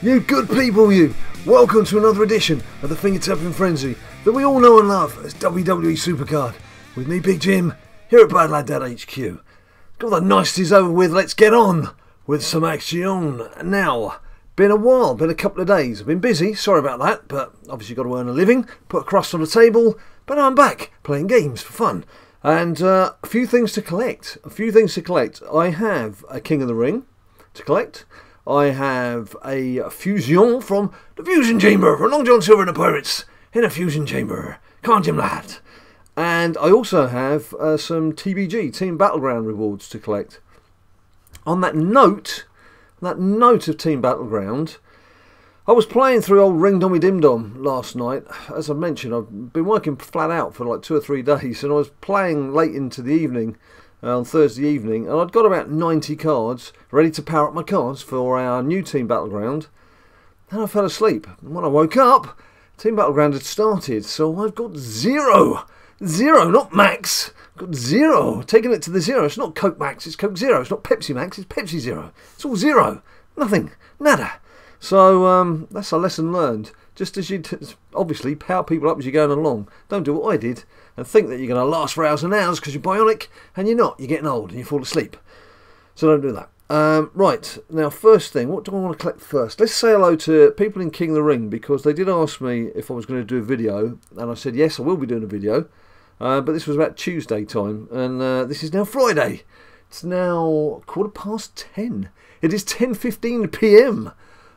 You good people, you! Welcome to another edition of the finger-tapping frenzy that we all know and love as WWE SuperCard. With me, Big Jim, here at BadLadDad HQ. Got the niceties over with, let's get on with some action. Now, been a while, been a couple of days. I've been busy, sorry about that, but obviously got to earn a living, put a crust on the table, but I'm back playing games for fun. And a few things to collect. I have a King of the Ring to collect. I have a fusion from the Fusion Chamber, from Long John Silver and the Pirates in a Fusion Chamber. Come on, Jim lad. And I also have some TBG, Team Battleground rewards to collect. On that note of Team Battleground, I was playing through old Ring Domidimdum last night. As I mentioned, I've been working flat out for like 2 or 3 days, and I was playing late into the evening, on Thursday evening, and I'd got about 90 cards ready to power up my cards for our new Team Battleground, and I fell asleep. And when I woke up, Team Battleground had started, so I've got zero, not max, I've got zero, taking it to the zero. It's not Coke Max, it's Coke Zero. It's not Pepsi Max, it's Pepsi Zero. It's all zero, nothing, nada. So that's a lesson learned. Just as you obviously power people up as you're going along. Don't do what I did and think that you're going to last for hours and hours because you're bionic, and you're not. You're getting old and you fall asleep. So don't do that. Right, now first thing, what do I want to collect first? Let's say hello to people in King of the Ring, because they did ask me if I was going to do a video, and I said yes, I will be doing a video. But this was about Tuesday time, and this is now Friday. It's now 10:15. It is 10:15 PM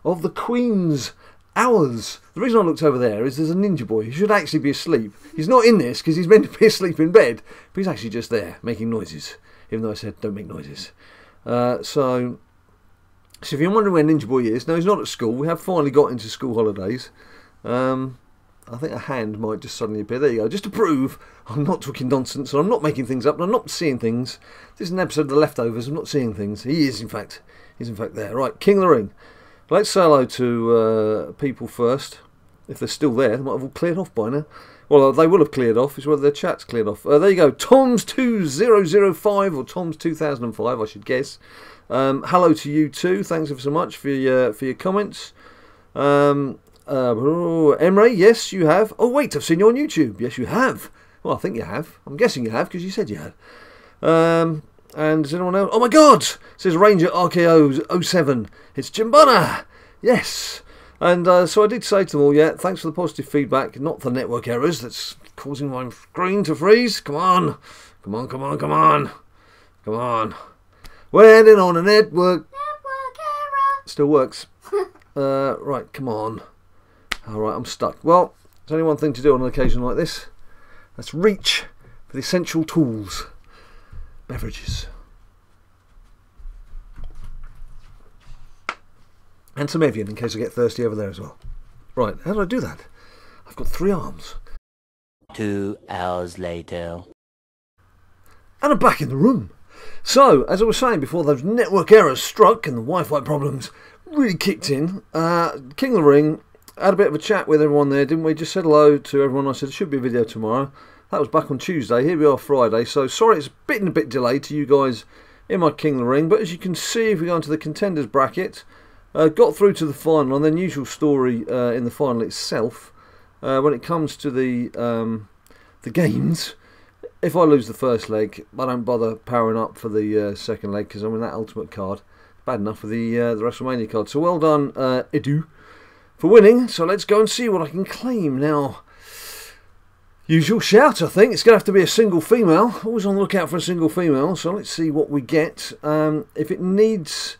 of the Queen's hours. The reason I looked over there is there's a ninja boy. He should actually be asleep. He's not in this because he's meant to be asleep in bed, but he's actually just there making noises, even though I said don't make noises. So if you're wondering where Ninja Boy is, no, he's not at school. We have finally got into school holidays. I think a hand might just suddenly appear. There you go. Just to prove I'm not talking nonsense and I'm not making things up and I'm not seeing things. This is an episode of The Leftovers. I'm not seeing things. He is, in fact. He's, in fact, there. Right, King of the Ring. Let's say hello to people first. If they're still there, they might have all cleared off by now. Well, they will have cleared off. It's whether their chat's cleared off. There you go. Tom's 2005 or Tom's 2005, I should guess. Hello to you too. Thanks ever so much for your comments. Emre, yes, you have. Oh wait, I've seen you on YouTube. Yes, you have. Well, I think you have. I'm guessing you have because you said you had. And does anyone else? Oh my God! It says Ranger RKO 07. It's Jimbana. Yes. And so I did say to them all, yeah, thanks for the positive feedback. Not the network errors that's causing my screen to freeze. Come on. We're heading on a network. Network error. Still works. Right, come on. Alright, I'm stuck. Well, there's only one thing to do on an occasion like this. Let's reach for the essential tools. Beverages. And some Evian in case I get thirsty over there as well. Right, how do I do that? I've got 3 arms. 2 hours later. And I'm back in the room. So, as I was saying before, those network errors struck and the Wi-Fi problems really kicked in. King of the Ring, had a bit of a chat with everyone there, didn't we? Just said hello to everyone. I said, there should be a video tomorrow. That was back on Tuesday. Here we are Friday. So, sorry it's a bit delayed to you guys in my King of the Ring. But as you can see, if we go into the contenders bracket, got through to the final, and then usual story in the final itself. When it comes to the games, if I lose the first leg, I don't bother powering up for the second leg because I'm in that ultimate card. Bad enough for the WrestleMania card. So well done, Edu, for winning. So let's go and see what I can claim now. Usual shout, I think. It's going to have to be a single female. Always on the lookout for a single female. So let's see what we get. If it needs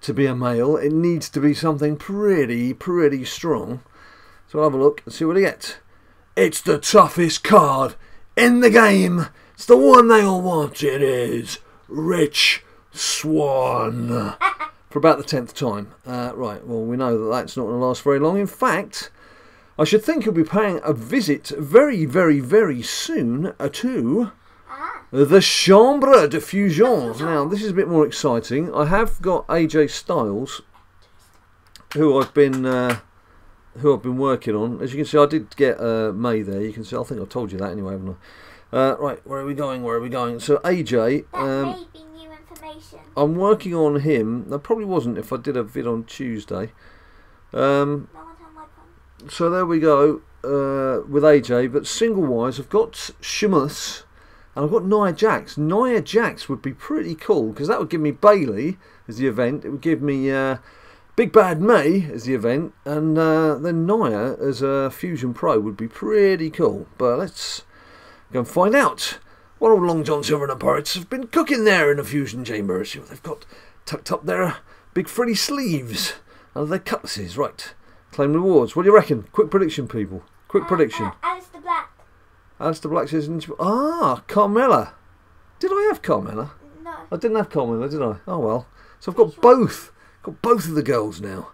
to be a male, it needs to be something pretty strong. So I'll have a look and see what I get. It's the toughest card in the game. It's the one they all want. It is Rich Swan. For about the 10th time. Right, well, we know that that's not going to last very long. In fact, I should think he'll be paying a visit very soon to the Chambre de Fusion. Now, this is a bit more exciting. I have got AJ Styles, who I've been working on. As you can see, I did get May there. You can see, I think I told you that anyway, haven't I? Right, where are we going? So AJ, I'm working on him. That probably wasn't if I did a vid on Tuesday. So there we go with AJ. But single-wise, I've got Sheamus and I've got Nia Jax. Nia Jax would be pretty cool because that would give me Bayley as the event. It would give me Big Bad May as the event, and then Nia as a Fusion Pro would be pretty cool. But let's go and find out what old Long John Silver and the Pirates have been cooking there in the Fusion Chamber. See what they've got tucked up their big frilly sleeves under their cutlasses. Right, claim rewards. What do you reckon? Quick prediction, people. Quick prediction. Alistair Black. Alistair Black says, Carmella. Did I have Carmella? No. I didn't have Carmella, did I? Oh well. So I've got both. Got both of the girls now.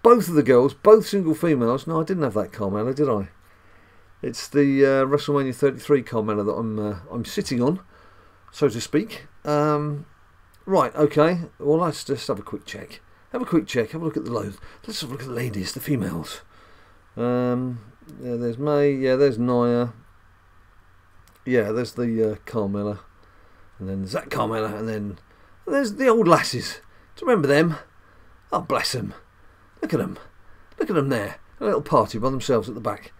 Both of the girls, both single females. No, I didn't have that Carmella, did I? It's the WrestleMania 33 Carmella that I'm sitting on, so to speak. Right, okay. Well, let's just have a quick check. Have a quick check. Have a look at the loads. Let's have a look at the ladies, the females. Yeah, there's May. Yeah, there's Nia. Yeah, there's the Carmella, and then there's that Carmella, and then there's the old lasses. Do you remember them? Oh, bless them. Look at them. Look at them there. A little party by themselves at the back.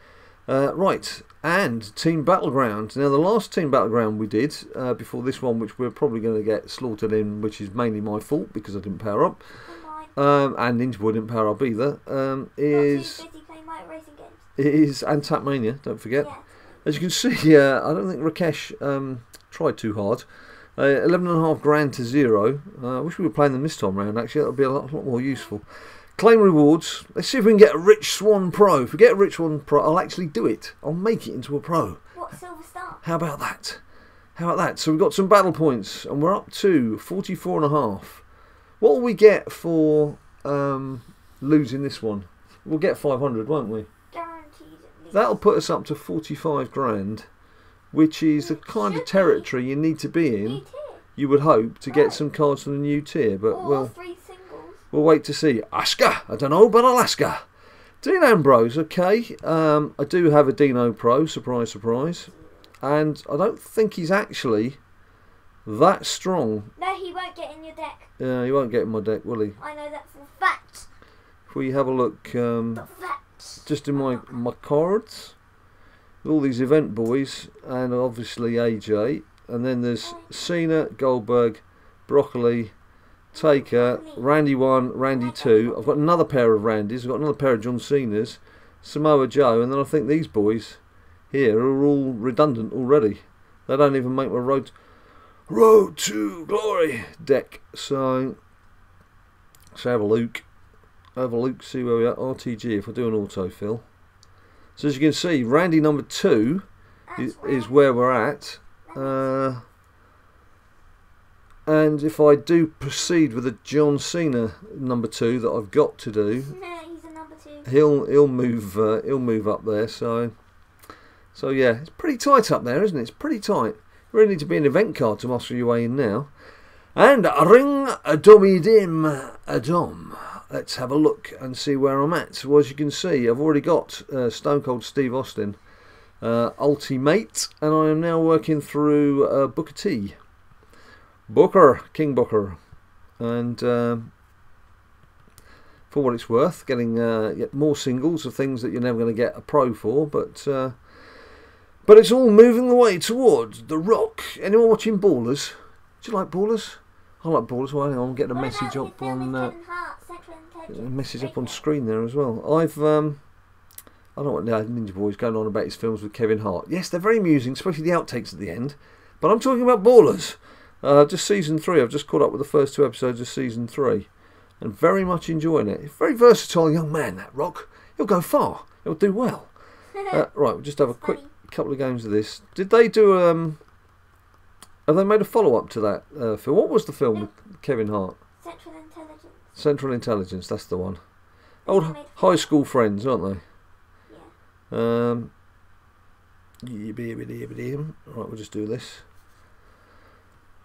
Right, and Team Battleground. Now, the last Team Battleground we did, before this one, which we're probably going to get slaughtered in, which is mainly my fault because I didn't power up, and Ninja Boy didn't power up either, is and Tapmania, don't forget. Yeah. As you can see, I don't think Rakesh tried too hard. 11.5 grand to 0. I wish we were playing them this time round, actually. That would be a lot more useful. Claim rewards. Let's see if we can get a Rich Swan Pro. If we get a Rich Swan Pro, I'll actually do it. I'll make it into a Pro. What, Silver Star? How about that? How about that? So we've got some battle points, and we're up to 44.5. What will we get for losing this one? We'll get 500, won't we? Guaranteed at least. That'll put us up to 45 grand, which is the kind of territory you need to be in, you would hope, to get some cards from the new tier. But we'll wait to see. Asuka, I don't know, but Alaska. Dean Ambrose, okay. I do have a Dino Pro, surprise, surprise. And I don't think he's actually that strong. No, he won't get in your deck. Yeah, he won't get in my deck, will he? I know that for a fact. If we have a look just in my cards, with all these event boys, and obviously AJ, and then there's Cena, Goldberg, Broccoli, Taker, Randy 1, Randy 2. I've got another pair of Randys, I've got another pair of John Cenas, Samoa Joe, and then I think these boys here are all redundant already. They don't even make my Road to Glory deck. So have a look. See where we are. RTG, if I do an autofill. So as you can see, Randy number 2 is where we're at. And if I do proceed with a John Cena number 2 that I've got to do, he's a number 2. He'll move up there. So yeah, it's pretty tight up there, isn't it? It's pretty tight. You really need to be an event card to muscle your way in now. And Ring Domination. Let's have a look and see where I'm at. So as you can see, I've already got Stone Cold Steve Austin Ultimate, and I am now working through Booker T. King Booker. And for what it's worth, getting more singles of things that you're never going to get a pro for, but it's all moving the way towards The Rock. Anyone watching Ballers? Do you like Ballers? I like Ballers. Well, hang on, I'm getting a message up on screen there as well. I don't know what Ninja Boy's going on about his films with Kevin Hart. Yes, they're very amusing, especially the outtakes at the end. But I'm talking about Ballers. Just season 3. I've just caught up with the first 2 episodes of season 3, and very much enjoying it. Very versatile young man, that Rock. He'll go far. He'll do well. Right, we'll just have a quick couple of games of this. Did they do have they made a follow-up to that film? What was the film with Kevin Hart? Central Intelligence. Central Intelligence, that's the one. Old high school friends, aren't they? Yeah. Right, we'll just do this.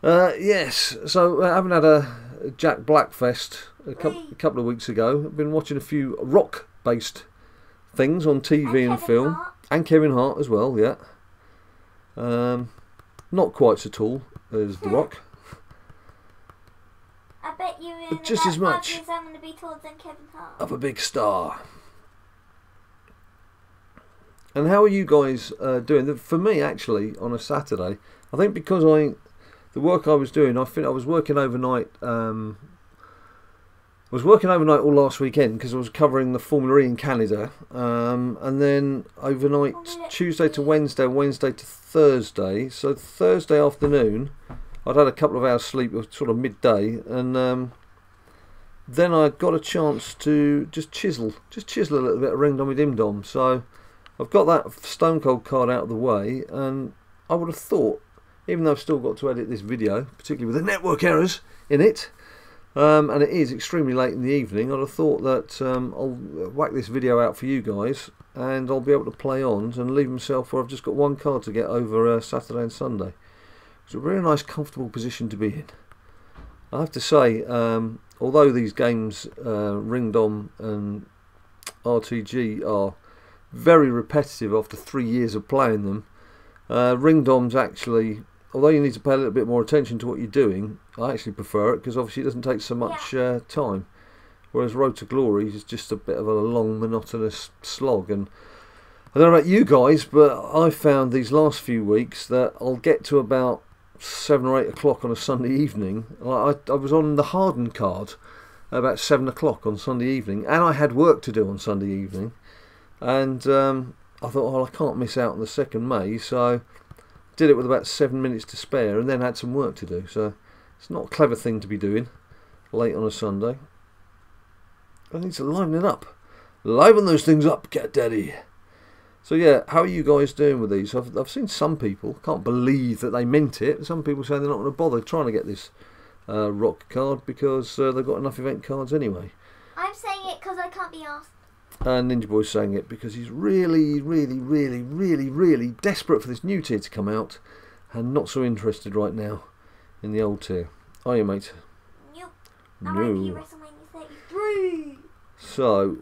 Yes, so I haven't had a Jack Black Fest a couple of weeks ago. I've been watching a few rock-based things on TV and film. And Kevin Hart as well, yeah. Not quite so tall as The Rock. I bet you in just as about 5 much years I'm going to be taller than Kevin Hart. of a big star. And how are you guys doing? For me, actually, on a Saturday, I think because the work I was doing, I think I was working overnight. I was working overnight all last weekend because I was covering the Formula E in Canada, and then overnight Tuesday to Wednesday, Wednesday to Thursday. So Thursday afternoon, I'd had a couple of hours sleep, sort of midday, and then I got a chance to just chisel a little bit of Ring Domidimdum. So I've got that Stone Cold card out of the way, and I would have thought, even though I've still got to edit this video, particularly with the network errors in it, and it is extremely late in the evening, I'd have thought that I'll whack this video out for you guys, and I'll be able to play on and leave myself where I've just got one card to get over Saturday and Sunday. It's a really nice, comfortable position to be in. I have to say, although these games, Ring Dom and RTG, are very repetitive after 3 years of playing them, Ring Dom's actually, although you need to pay a little bit more attention to what you're doing, I actually prefer it because obviously it doesn't take so much time. Whereas Road to Glory is just a bit of a long, monotonous slog. And I don't know about you guys, but I found these last few weeks that I'll get to about 7 or 8 o'clock on a Sunday evening. I was on the Harden card about 7 o'clock on Sunday evening, and I had work to do on Sunday evening. And I thought, well, I can't miss out on the 2nd May, so did it with about 7 minutes to spare, and then had some work to do. So it's not a clever thing to be doing late on a Sunday. I need to liven it up. Liven those things up, Cat Daddy. So yeah, how are you guys doing with these? I've seen some people, can't believe that they meant it. Some people saying they're not going to bother trying to get this rock card because they've got enough event cards anyway. I'm saying it because I can't be asked. And Ninja Boy's saying it because he's really, really, really, really, really desperate for this new tier to come out, and not so interested right now in the old tier. Are you, mate? Nope. No. RIP WrestleMania 33. So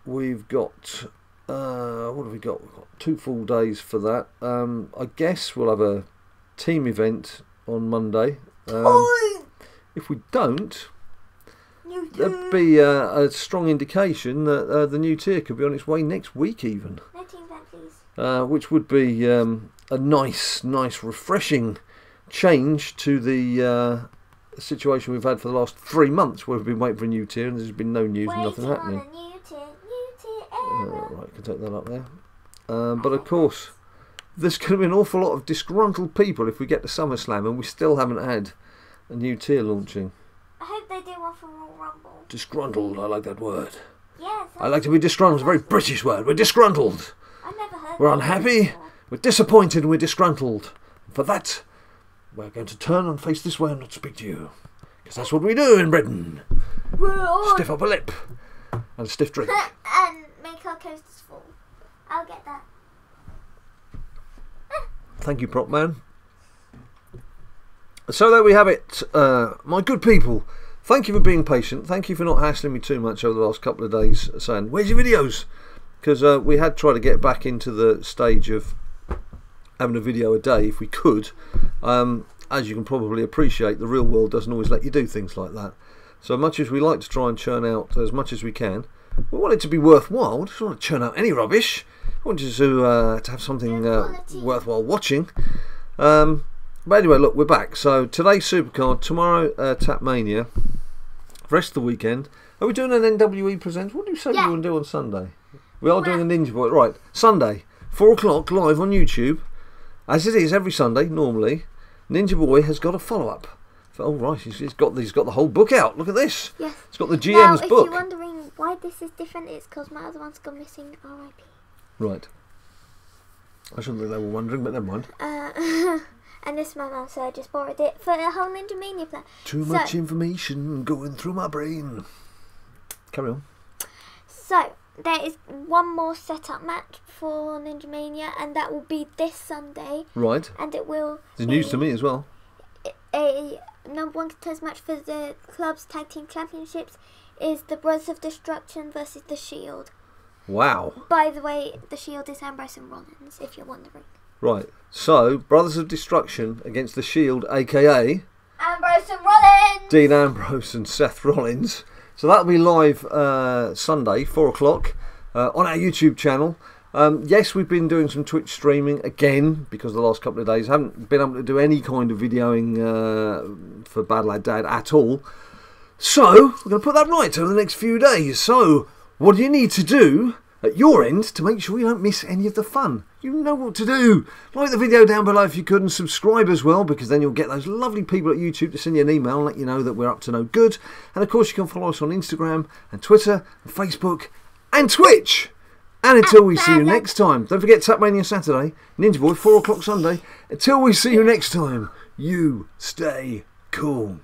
we've got what have we got? We've got 2 full days for that. I guess we'll have a team event on Monday. If we don't, there'd be a strong indication that the new tier could be on its way next week even. No team event, please. Which would be a nice, refreshing change to the situation we've had for the last 3 months, where we've been waiting for a new tier and there's been no news and nothing happening. On a new tier error. Right, can take that up there. But of course, there's going to be an awful lot of disgruntled people if we get to SummerSlam and we still haven't had a new tier launching. I hope they do one for Royal Rumble. Disgruntled, I like that word. Yes. I like to be disgruntled, it's a very British word. We're disgruntled. I've never heard We're that unhappy, before. we're disappointed, and we're disgruntled. For that, we're going to turn and face this way and not speak to you. Because that's what we do in Britain. Stiff upper lip and a stiff drink. And make our coasters full. I'll get that. Thank you, prop man. So there we have it, my good people. Thank you for being patient. Thank you for not hassling me too much over the last couple of days saying, where's your videos? Because we had tried to get back into the stage of having a video a day if we could. As you can probably appreciate, the real world doesn't always let you do things like that. So much as we like to try and churn out as much as we can, we want it to be worthwhile. We just want to churn out any rubbish. We want you to have something worthwhile watching. But anyway, look, we're back. So today's SuperCard, tomorrow Tapmania, rest of the weekend. Are we doing an NWE Presents? What do you say we want to do on Sunday? We are doing a Ninja Boy. Right, Sunday, 4 o'clock, live on YouTube. As it is every Sunday, normally. Ninja Boy has got a follow-up. Oh, right, he's got the whole book out. Look at this. Yes. It's got the GM's now, book. if you're wondering why this is different, it's because my other one's gone missing. RIP. Right. I shouldn't think they were wondering, but never mind. And this is my mum, so I just borrowed it for a whole Ninja Mania plan. Too much information going through my brain. Carry on. So, there is one more setup match for Ninja Mania, and that will be this Sunday. Right. And it will It's news to me as well. A #1 contest match for the club's tag team championships is the Brothers of Destruction versus the Shield. Wow. By the way, the Shield is Ambrose and Rollins, if you're wondering. Right. So, Brothers of Destruction against the Shield, a.k.a. Ambrose Ambrose and Rollins. Dean Ambrose and Seth Rollins. So that'll be live Sunday, 4 o'clock, on our YouTube channel. Yes, we've been doing some Twitch streaming again because the last couple of days haven't been able to do any kind of videoing for BadLadDad at all. So we're going to put that right over the next few days. So what do you need to do at your end to make sure you don't miss any of the fun? You know what to do. Like the video down below if you could, and subscribe as well, because then you'll get those lovely people at YouTube to send you an email and let you know that we're up to no good. And of course you can follow us on Instagram and Twitter and Facebook and Twitch. And until we see you next time, don't forget Tapmania Saturday, Ninja Boy 4 o'clock Sunday. Until we see you next time, you stay cool.